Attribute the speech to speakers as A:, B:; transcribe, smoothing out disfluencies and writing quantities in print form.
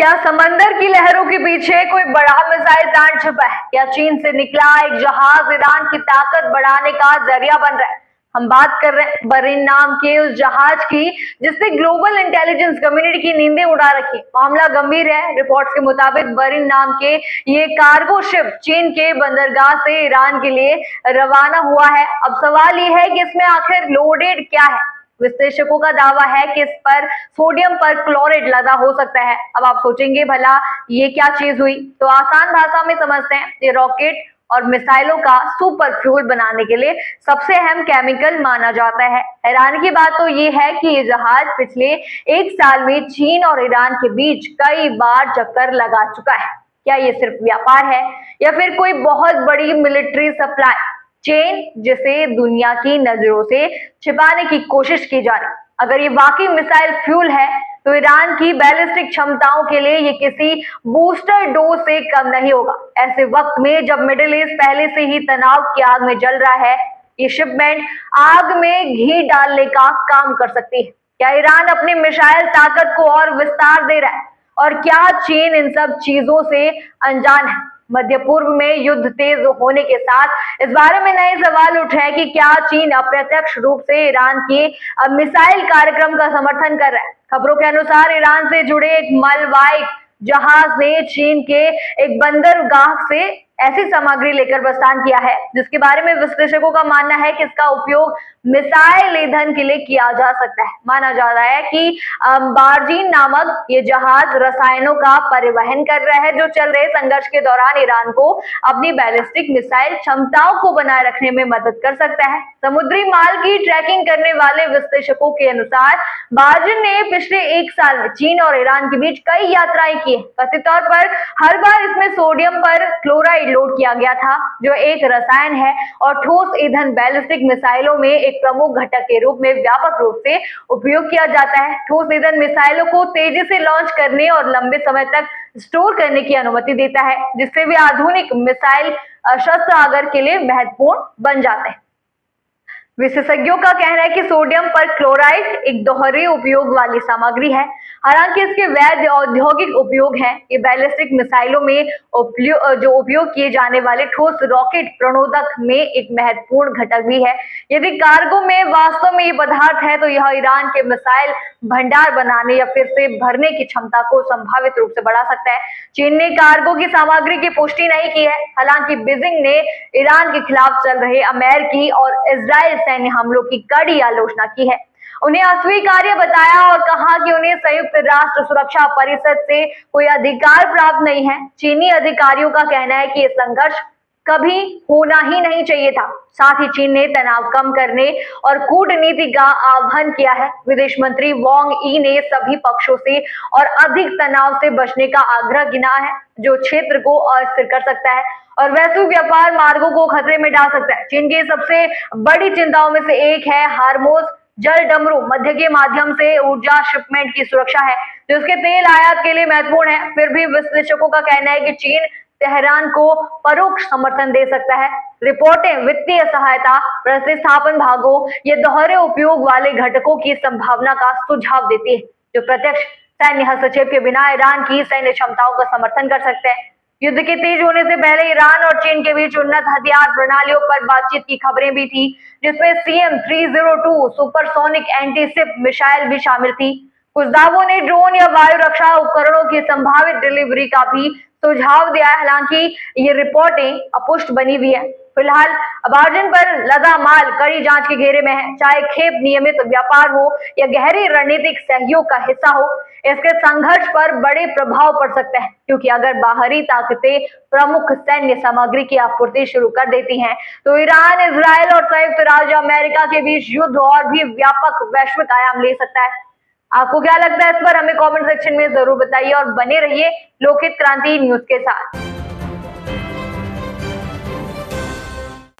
A: क्या समंदर की लहरों के पीछे कोई बड़ा मिसाइल प्लांट छुपा है? क्या चीन से निकला एक जहाज ईरान की ताकत बढ़ाने का जरिया बन रहा है? हम बात कर रहे हैं बरीन नाम के उस जहाज की जिसने ग्लोबल इंटेलिजेंस कम्युनिटी की नींदें उड़ा रखी। मामला गंभीर है। रिपोर्ट्स के मुताबिक बरीन नाम के ये कार्गो शिप चीन के बंदरगाह से ईरान के लिए रवाना हुआ है। अब सवाल ये है कि इसमें आखिर लोडेड क्या है। विश्लेषकों का दावा है कि इस पर सोडियम पर क्लोराइड लदा हो सकता है। अब आप सोचेंगे भला ये क्या चीज हुई, तो आसान भाषा में समझते हैं। ये रॉकेट और मिसाइलों का सुपर फ्यूल बनाने के लिए सबसे अहम केमिकल माना जाता है। हैरानी की बात तो ये है कि ये जहाज पिछले एक साल में चीन और ईरान के बीच कई बार चक्कर लगा चुका है। क्या ये सिर्फ व्यापार है या फिर कोई बहुत बड़ी मिलिट्री सप्लाई चेन जिसे दुनिया की नजरों से छिपाने की कोशिश की जा रही? अगर ये वाकई मिसाइल फ्यूल है तो ईरान की बैलिस्टिक क्षमताओं के लिए ये किसी बूस्टर डोज से कम नहीं होगा। ऐसे वक्त में जब मिडिल ईस्ट पहले से ही तनाव की आग में जल रहा है, ये शिपमेंट आग में घी डालने का काम कर सकती है। क्या ईरान अपनी मिसाइल ताकत को और विस्तार दे रहा है और क्या चीन इन सब चीजों से अनजान है? मध्य पूर्व में युद्ध तेज होने के साथ इस बारे में नए सवाल उठे हैं कि क्या चीन अप्रत्यक्ष रूप से ईरान के मिसाइल कार्यक्रम का समर्थन कर रहा है। खबरों के अनुसार ईरान से जुड़े एक मालवाहक जहाज ने चीन के एक बंदरगाह से ऐसी सामग्री लेकर प्रस्थान किया है जिसके बारे में विश्लेषकों का मानना है कि इसका उपयोग मिसाइल ईंधन के लिए किया जा सकता है। माना जा रहा है कि बार्जीन नामक ये जहाज रसायनों का परिवहन कर रहा है जो चल रहे संघर्ष के दौरान ईरान को अपनी बैलिस्टिक मिसाइल क्षमताओं को बनाए रखने में मदद कर सकता है। समुद्री माल की ट्रैकिंग करने वाले विश्लेषकों के अनुसार बार्जीन ने पिछले एक साल में चीन और ईरान के बीच कई यात्राएं की। कथित तौर पर हर बार इसमें सोडियम पर क्लोराइड लोड किया गया था जो एक रसायन है और ठोस ईंधन बैलिस्टिक मिसाइलों में एक प्रमुख घटक के रूप में व्यापक रूप से उपयोग किया जाता है। ठोस ईंधन मिसाइलों को तेजी से लॉन्च करने और लंबे समय तक स्टोर करने की अनुमति देता है जिससे वे आधुनिक मिसाइल शस्त्रागार के लिए महत्वपूर्ण बन जाते हैं। विशेषज्ञों का कहना है कि सोडियम पर क्लोराइड एक दोहरे उपयोग वाली सामग्री है। हालांकि इसके वैध औद्योगिक उपयोग हैं। ये बैलिस्टिक मिसाइलों में जो उपयोग किए जाने वाले ठोस रॉकेट प्रणोदक में एक महत्वपूर्ण घटक भी है। यदि कार्गो में वास्तव में ये पदार्थ है तो यह ईरान के मिसाइल भंडार बनाने या फिर से भरने की क्षमता को संभावित रूप से बढ़ा सकता है। चीन ने कार्गो की सामग्री की पुष्टि नहीं की है। हालांकि बीजिंग ने ईरान के खिलाफ चल रहे अमेरिकी और इजराइल सैन्य हमलों की कड़ी आलोचना की है, उन्हें अस्वीकार्य बताया और कहा कि उन्हें संयुक्त राष्ट्र सुरक्षा परिषद से कोई अधिकार प्राप्त नहीं है। चीनी अधिकारियों का कहना है कि यह संघर्ष कभी होना ही नहीं चाहिए था। साथ ही चीन ने तनाव कम करने और कूटनीति का आह्वान किया है। विदेश मंत्री वांग यी ने सभी पक्षों से और अधिक तनाव से बचने का आग्रह किया है जो क्षेत्र को अस्थिर कर सकता है और वैश्विक व्यापार मार्गों को खतरे में डाल सकता है। चीन की सबसे बड़ी चिंताओं में से एक है हार्मोज जल डमरू मध्य के माध्यम से ऊर्जा शिपमेंट की सुरक्षा है जो उसके तेल आयात के लिए महत्वपूर्ण है। फिर भी विश्लेषकों का कहना है कि चीन तेहरान को परोक्ष समर्थन दे सकता है। रिपोर्टें वित्तीय सहायता, प्रतिस्थापन भागों, ये दोहरे उपयोग वाले घटकों की संभावना का सुझाव देती है जो प्रत्यक्ष सैन्य हस्तक्षेप के बिना ईरान की सैन्य क्षमताओं का समर्थन कर सकते हैं। युद्ध के तेज होने से पहले ईरान और चीन के बीच उन्नत हथियार प्रणालियों पर बातचीत की खबरें भी थी जिसमें CM-302 supersonic anti ship missile भी शामिल थी। कुछ दावों ने ड्रोन या वायु रक्षा उपकरणों की संभावित डिलीवरी का भी सुझाव दिया है। हालांकि ये रिपोर्टें अपुष्ट बनी हुई है। फिलहाल बार्जिन पर लदा माल कड़ी जांच के घेरे में है। चाहे खेप नियमित व्यापार हो या गहरी रणनीतिक सहयोग का हिस्सा हो, इसके संघर्ष पर बड़े प्रभाव पड़ सकते हैं क्योंकि अगर बाहरी ताकतें प्रमुख सैन्य सामग्री की आपूर्ति शुरू कर देती हैं तो ईरान, इजराइल और संयुक्त राज्य अमेरिका के बीच युद्ध और भी व्यापक वैश्विक आयाम ले सकता है। आपको क्या लगता है इस पर हमें कमेंट सेक्शन में जरूर बताइए और बने रहिए लोकहित क्रांति न्यूज के साथ।